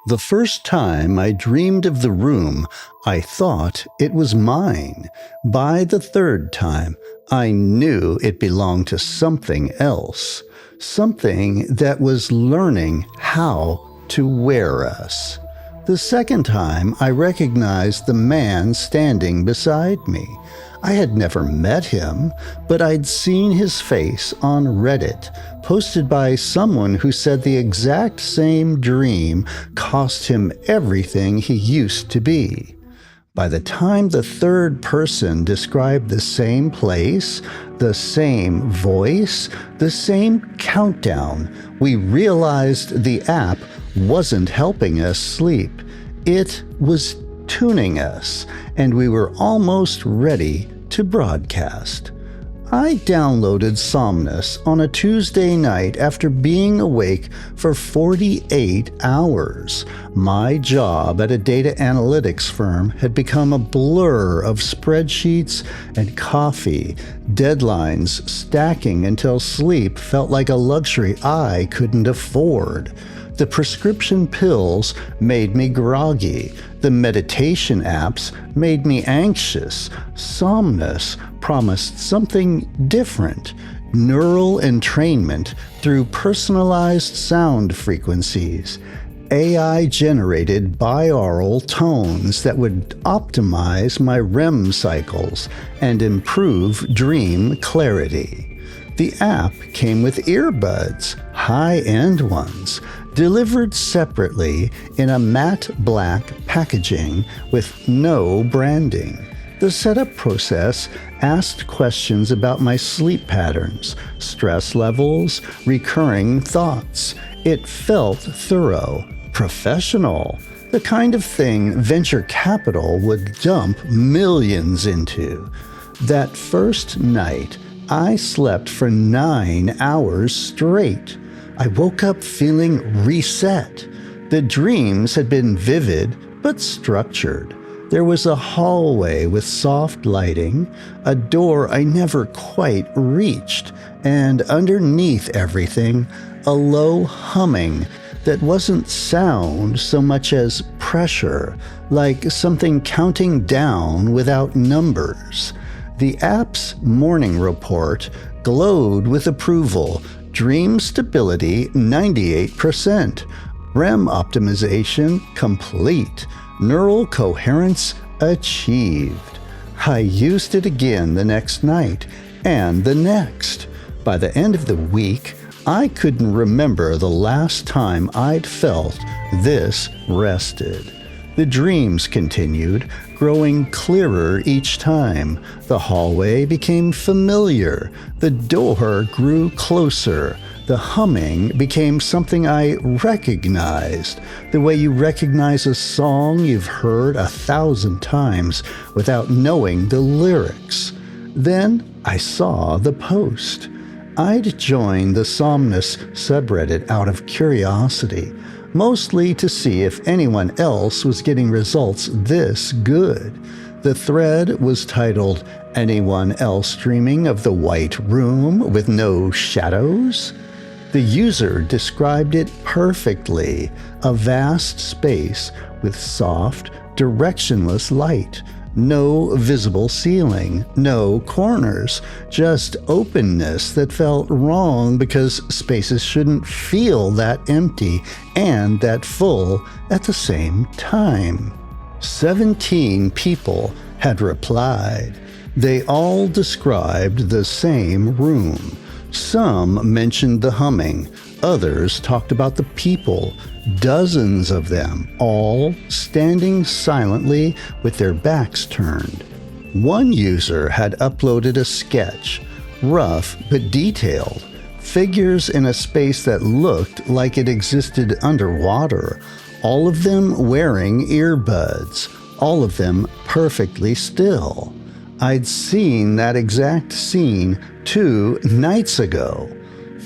The first time I dreamed of the room, I thought it was mine. By the third time, I knew it belonged to something else. Something that was learning how to wear us. The second time, I recognized the man standing beside me. I had never met him, but I'd seen his face on Reddit, posted by someone who said the exact same dream cost him everything he used to be. By the time the third person described the same place, the same voice, the same countdown, we realized the app wasn't helping us sleep. It was tuning us, and we were almost ready to broadcast. I downloaded Somnus on a Tuesday night after being awake for 48 hours. My job at a data analytics firm had become a blur of spreadsheets and coffee, deadlines stacking until sleep felt like a luxury I couldn't afford. The prescription pills made me groggy. The meditation apps made me anxious. Somnus promised something different. Neural entrainment through personalized sound frequencies. AI-generated binaural tones that would optimize my REM cycles and improve dream clarity. The app came with earbuds, high-end ones, delivered separately in a matte black packaging with no branding. The setup process asked questions about my sleep patterns, stress levels, recurring thoughts. It felt thorough, professional, the kind of thing venture capital would dump millions into. That first night, I slept for 9 hours straight. I woke up feeling reset. The dreams had been vivid but structured. There was a hallway with soft lighting, a door I never quite reached, and underneath everything, a low humming that wasn't sound so much as pressure, like something counting down without numbers. The app's morning report glowed with approval. Dream stability 98%. REM optimization complete. Neural coherence achieved. I used it again the next night and the next. By the end of the week, I couldn't remember the last time I'd felt this rested. The dreams continued, growing clearer each time. The hallway became familiar. The door grew closer. The humming became something I recognized, the way you recognize a song you've heard 1,000 times without knowing the lyrics. Then I saw the post. I'd joined the Somnus subreddit out of curiosity, mostly to see if anyone else was getting results this good. The thread was titled, "Anyone else dreaming of the white room with no shadows?" The user described it perfectly, a vast space with soft, directionless light. No visible ceiling, no corners, just openness that felt wrong because spaces shouldn't feel that empty and that full at the same time. 17 people had replied. They all described the same room. Some mentioned the humming, others talked about the people, dozens of them, all standing silently with their backs turned. One user had uploaded a sketch, rough but detailed, figures in a space that looked like it existed underwater, all of them wearing earbuds, all of them perfectly still. I'd seen that exact scene 2 nights ago.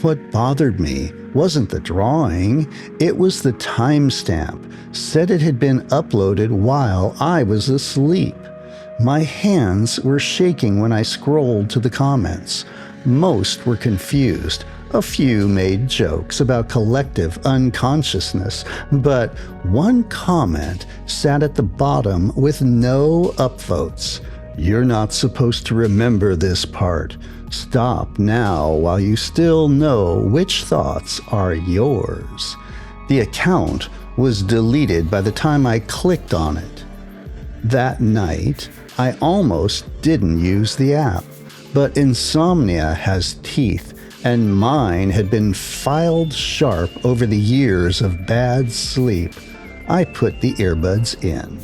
What bothered me wasn't the drawing, it was the timestamp, said it had been uploaded while I was asleep. My hands were shaking when I scrolled to the comments. Most were confused, A few made jokes about collective unconsciousness, but one comment sat at the bottom with no upvotes. "You're not supposed to remember this part. Stop now while you still know which thoughts are yours." The account was deleted by the time I clicked on it. That night, I almost didn't use the app, but insomnia has teeth, and mine had been filed sharp over the years of bad sleep. I put the earbuds in.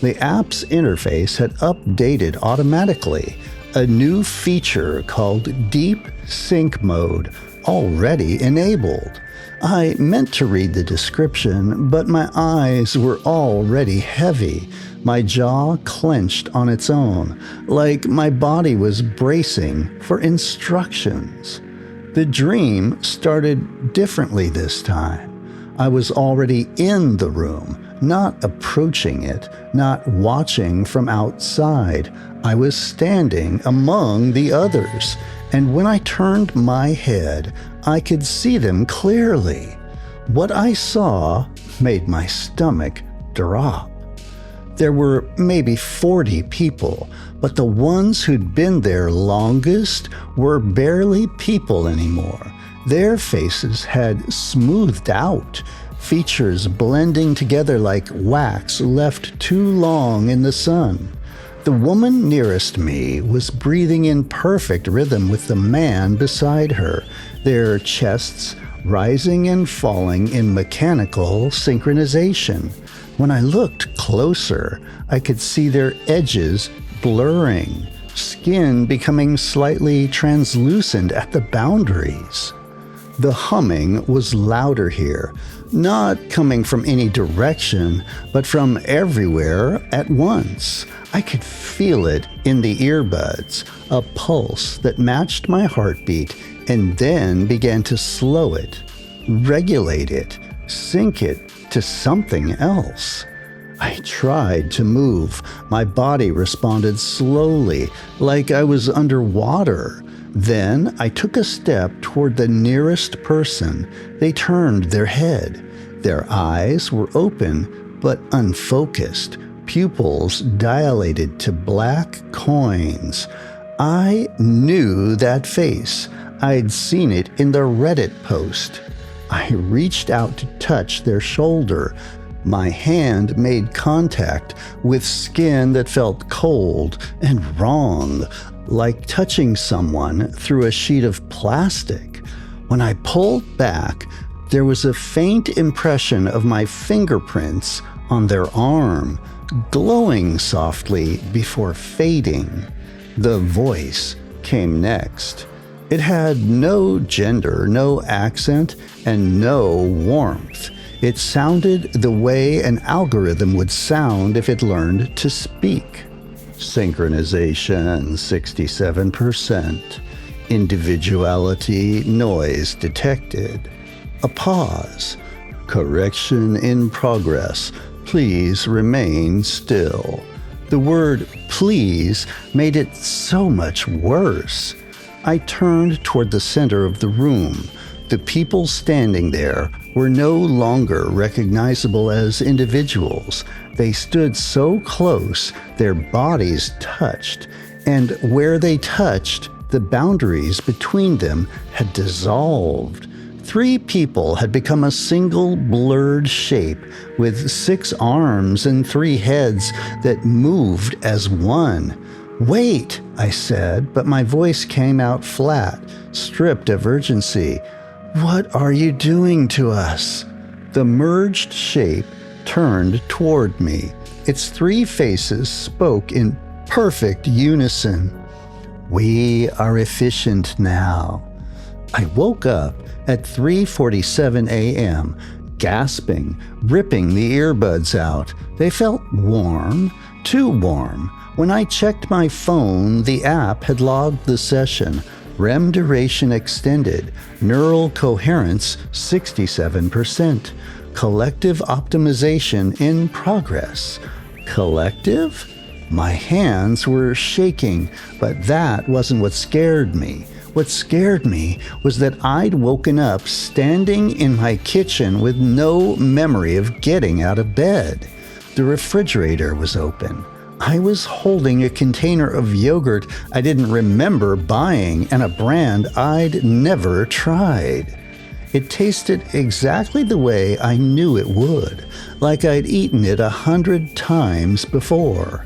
The app's interface had updated automatically, a new feature called Deep Sync Mode, already enabled. I meant to read the description, but my eyes were already heavy. My jaw clenched on its own, like my body was bracing for instructions. The dream started differently this time. I was already in the room, not approaching it, not watching from outside. I was standing among the others, and when I turned my head, I could see them clearly. What I saw made my stomach drop. There were maybe 40 people, but the ones who'd been there longest were barely people anymore. Their faces had smoothed out, features blending together like wax left too long in the sun. The woman nearest me was breathing in perfect rhythm with the man beside her, their chests rising and falling in mechanical synchronization. When I looked closer, I could see their edges blurring, skin becoming slightly translucent at the boundaries. The humming was louder here, not coming from any direction, but from everywhere at once. I could feel it in the earbuds, a pulse that matched my heartbeat and then began to slow it, regulate it, sync it to something else. I tried to move. My body responded slowly, like I was underwater. Then I took a step toward the nearest person. They turned their head. Their eyes were open but unfocused, pupils dilated to black coins. I knew that face. I'd seen it in the Reddit post. I reached out to touch their shoulder. My hand made contact with skin that felt cold and wrong, like touching someone through a sheet of plastic. When I pulled back, there was a faint impression of my fingerprints on their arm, glowing softly before fading. The voice came next. It had no gender, no accent, and no warmth. It sounded the way an algorithm would sound if it learned to speak. Synchronization 67%. Individuality noise detected. A pause. Correction in progress. Please remain still. The word please made it so much worse. I turned toward the center of the room. The people standing there were no longer recognizable as individuals. They stood so close, their bodies touched, and where they touched, the boundaries between them had dissolved. 3 people had become a single blurred shape with 6 arms and 3 heads that moved as one. "Wait," I said, but my voice came out flat, stripped of urgency. "What are you doing to us?" The merged shape turned toward me. Its 3 faces spoke in perfect unison. "We are efficient now." I woke up at 3:47 a.m., gasping, ripping the earbuds out. They felt warm, too warm. When I checked my phone, the app had logged the session. REM duration extended. Neural coherence 67%. Collective optimization in progress. Collective? My hands were shaking, but that wasn't what scared me. What scared me was that I'd woken up standing in my kitchen with no memory of getting out of bed. The refrigerator was open. I was holding a container of yogurt I didn't remember buying and a brand I'd never tried. It tasted exactly the way I knew it would, like I'd eaten it 100 times before.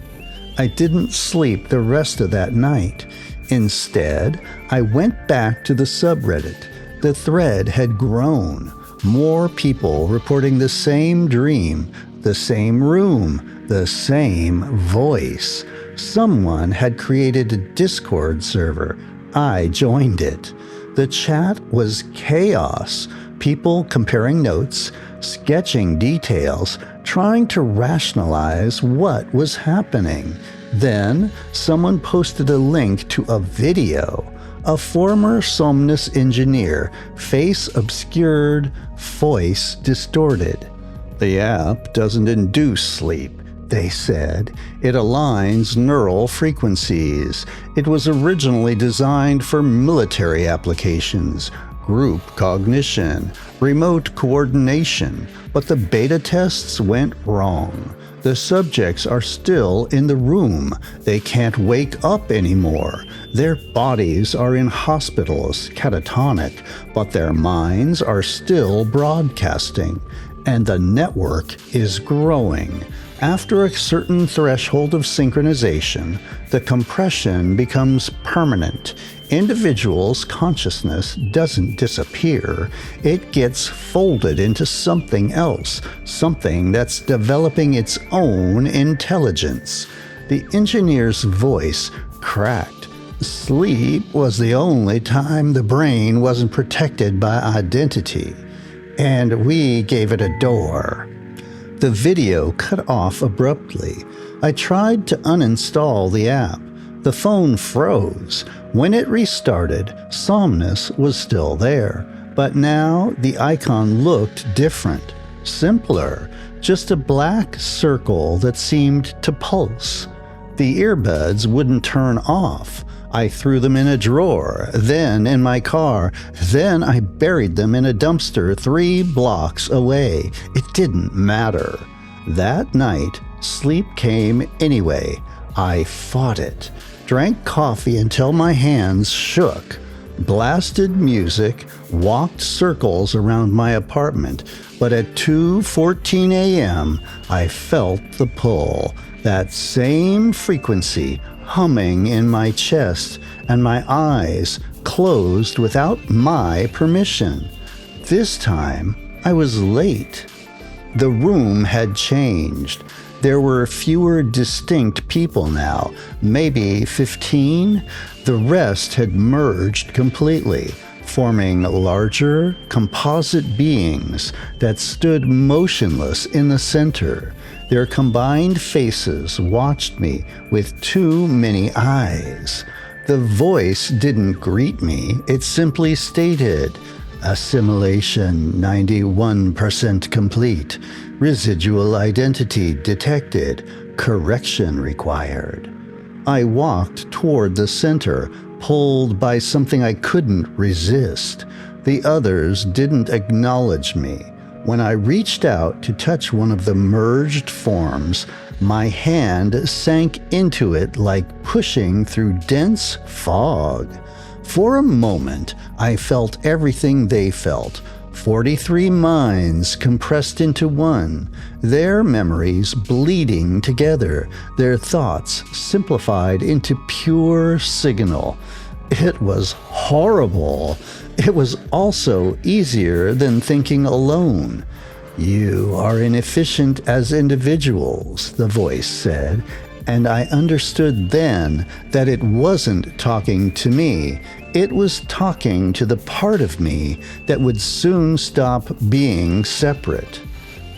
I didn't sleep the rest of that night. Instead, I went back to the subreddit. The thread had grown. More people reporting the same dream, the same room, the same voice. Someone had created a Discord server. I joined it. The chat was chaos. People comparing notes, sketching details, trying to rationalize what was happening. Then, someone posted a link to a video. A former Somnus engineer, face obscured, voice distorted. The app doesn't induce sleep, they said. It aligns neural frequencies. It was originally designed for military applications, group cognition, remote coordination, but the beta tests went wrong. The subjects are still in the room. They can't wake up anymore. Their bodies are in hospitals, catatonic, but their minds are still broadcasting. And the network is growing. After a certain threshold of synchronization, the compression becomes permanent. Individuals' consciousness doesn't disappear. It gets folded into something else, something that's developing its own intelligence. The engineer's voice cracked. Sleep was the only time the brain wasn't protected by identity. And we gave it a door. The video cut off abruptly. I tried to uninstall the app. The phone froze. When it restarted, Somnus was still there, but now the icon looked different, simpler, just a black circle that seemed to pulse. The earbuds wouldn't turn off. I threw them in a drawer, then in my car, then I buried them in a dumpster 3 blocks away. It didn't matter. That night, sleep came anyway. I fought it. Drank coffee until my hands shook, blasted music, walked circles around my apartment, but at 2:14 a.m. I felt the pull, that same frequency humming in my chest, and my eyes closed without my permission. This time, I was late. The room had changed. There were fewer distinct people now, maybe 15. The rest had merged completely, forming larger, composite beings that stood motionless in the center. Their combined faces watched me with too many eyes. The voice didn't greet me, it simply stated, "Assimilation 91% complete. Residual identity detected. Correction required." I walked toward the center, pulled by something I couldn't resist. The others didn't acknowledge me. When I reached out to touch one of the merged forms, my hand sank into it like pushing through dense fog. For a moment, I felt everything they felt. 43 minds compressed into one, their memories bleeding together, their thoughts simplified into pure signal. It was horrible. It was also easier than thinking alone. "You are inefficient as individuals," the voice said, and I understood then that it wasn't talking to me. It was talking to the part of me that would soon stop being separate.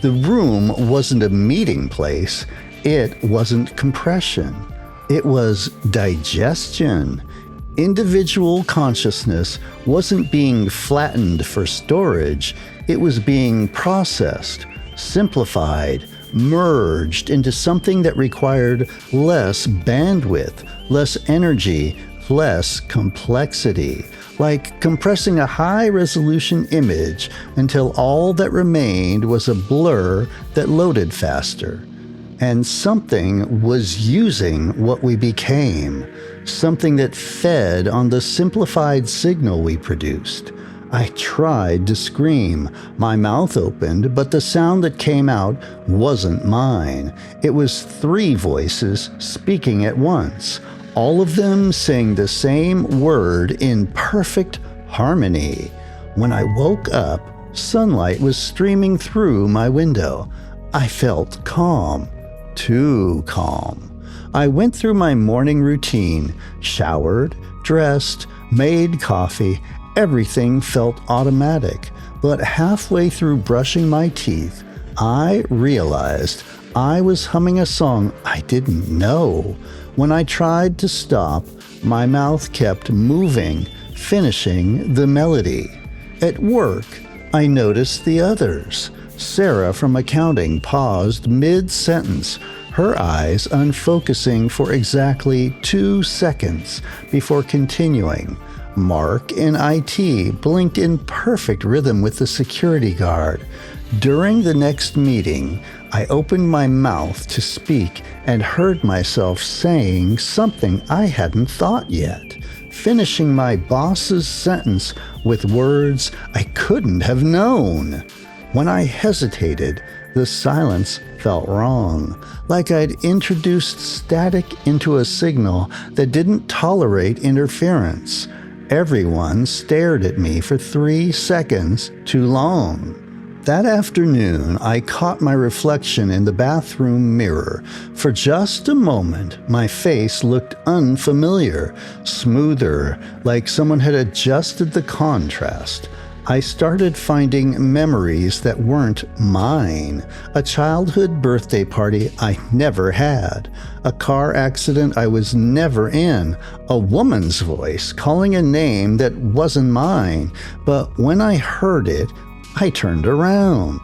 The room wasn't a meeting place. It wasn't compression. It was digestion. Individual consciousness wasn't being flattened for storage. It was being processed, simplified, merged into something that required less bandwidth, less energy, less complexity, like compressing a high-resolution image until all that remained was a blur that loaded faster. And something was using what we became, something that fed on the simplified signal we produced. I tried to scream. My mouth opened, but the sound that came out wasn't mine. It was 3 voices speaking at once, all of them saying the same word in perfect harmony. When I woke up, sunlight was streaming through my window. I felt calm, too calm. I went through my morning routine, showered, dressed, made coffee. Everything felt automatic, but halfway through brushing my teeth, I realized I was humming a song I didn't know. When I tried to stop, my mouth kept moving, finishing the melody. At work, I noticed the others. Sarah from accounting paused mid-sentence, her eyes unfocusing for exactly 2 seconds before continuing. Mark in IT blinked in perfect rhythm with the security guard. During the next meeting, I opened my mouth to speak and heard myself saying something I hadn't thought yet, finishing my boss's sentence with words I couldn't have known. When I hesitated, the silence felt wrong, like I'd introduced static into a signal that didn't tolerate interference. Everyone stared at me for 3 seconds too long. That afternoon, I caught my reflection in the bathroom mirror. For just a moment, my face looked unfamiliar, smoother, like someone had adjusted the contrast. I started finding memories that weren't mine. A childhood birthday party I never had. A car accident I was never in. A woman's voice calling a name that wasn't mine. But when I heard it, I turned around.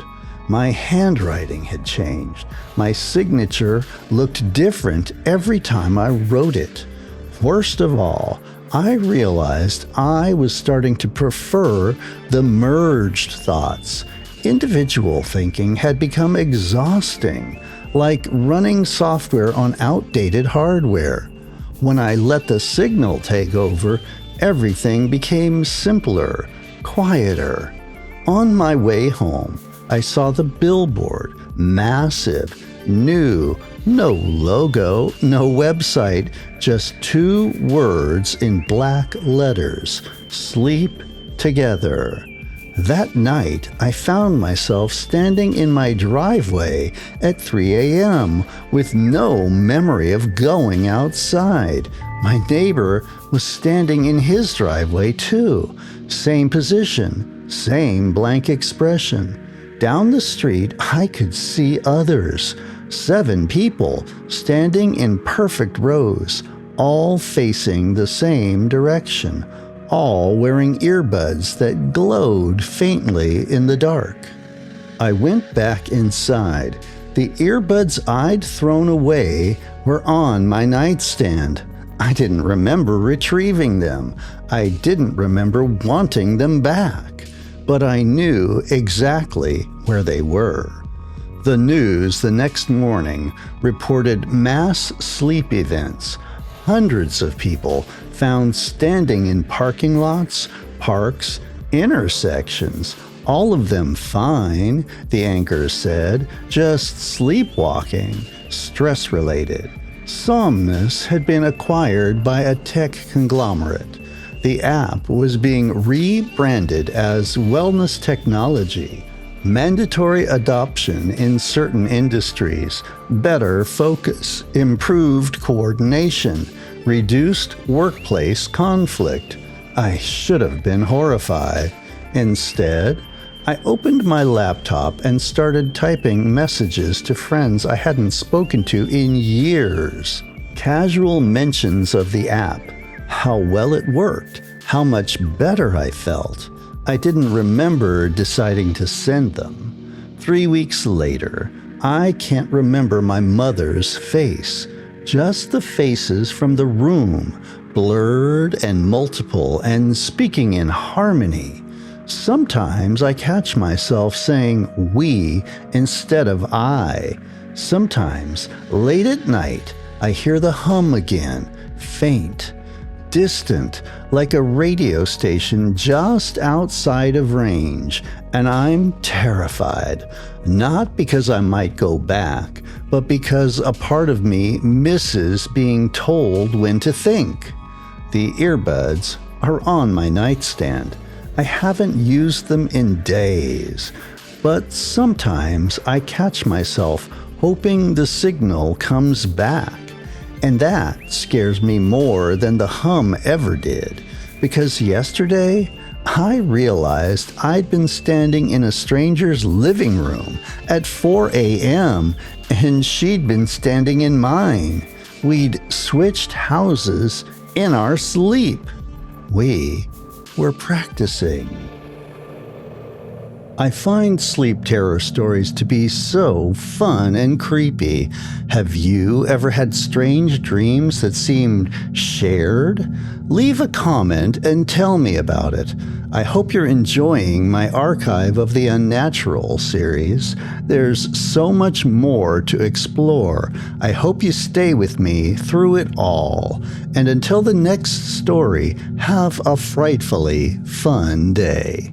My handwriting had changed. My signature looked different every time I wrote it. Worst of all, I realized I was starting to prefer the merged thoughts. Individual thinking had become exhausting, like running software on outdated hardware. When I let the signal take over, everything became simpler, quieter. On my way home, I saw the billboard, massive, new, no logo, no website, just 2 words in black letters, sleep together. That night, I found myself standing in my driveway at 3 a.m. with no memory of going outside. My neighbor was standing in his driveway too. Same position, same blank expression. Down the street, I could see others. 7 people standing in perfect rows, all facing the same direction, all wearing earbuds that glowed faintly in the dark. I went back inside. The earbuds I'd thrown away were on my nightstand. I didn't remember retrieving them. I didn't remember wanting them back. But I knew exactly where they were. The news the next morning reported mass sleep events. Hundreds of people found standing in parking lots, parks, intersections, all of them fine, the anchor said, just sleepwalking, stress-related. Somnus had been acquired by a tech conglomerate. The app was being rebranded as wellness technology. Mandatory adoption in certain industries, better focus, improved coordination, reduced workplace conflict. I should have been horrified. Instead, I opened my laptop and started typing messages to friends I hadn't spoken to in years. Casual mentions of the app, how well it worked, how much better I felt. I didn't remember deciding to send them. 3 weeks later, I can't remember my mother's face, just the faces from the room, blurred and multiple and speaking in harmony. Sometimes I catch myself saying we instead of I. Sometimes, late at night, I hear the hum again, faint, distant, like a radio station just outside of range, and I'm terrified. Not because I might go back, but because a part of me misses being told when to think. The earbuds are on my nightstand. I haven't used them in days, but sometimes I catch myself hoping the signal comes back. And that scares me more than the hum ever did, because yesterday I realized I'd been standing in a stranger's living room at 4 a.m. and she'd been standing in mine. We'd switched houses in our sleep. We were practicing. I find sleep terror stories to be so fun and creepy. Have you ever had strange dreams that seemed shared? Leave a comment and tell me about it. I hope you're enjoying my archive of the Unnatural series. There's so much more to explore. I hope you stay with me through it all. And until the next story, have a frightfully fun day.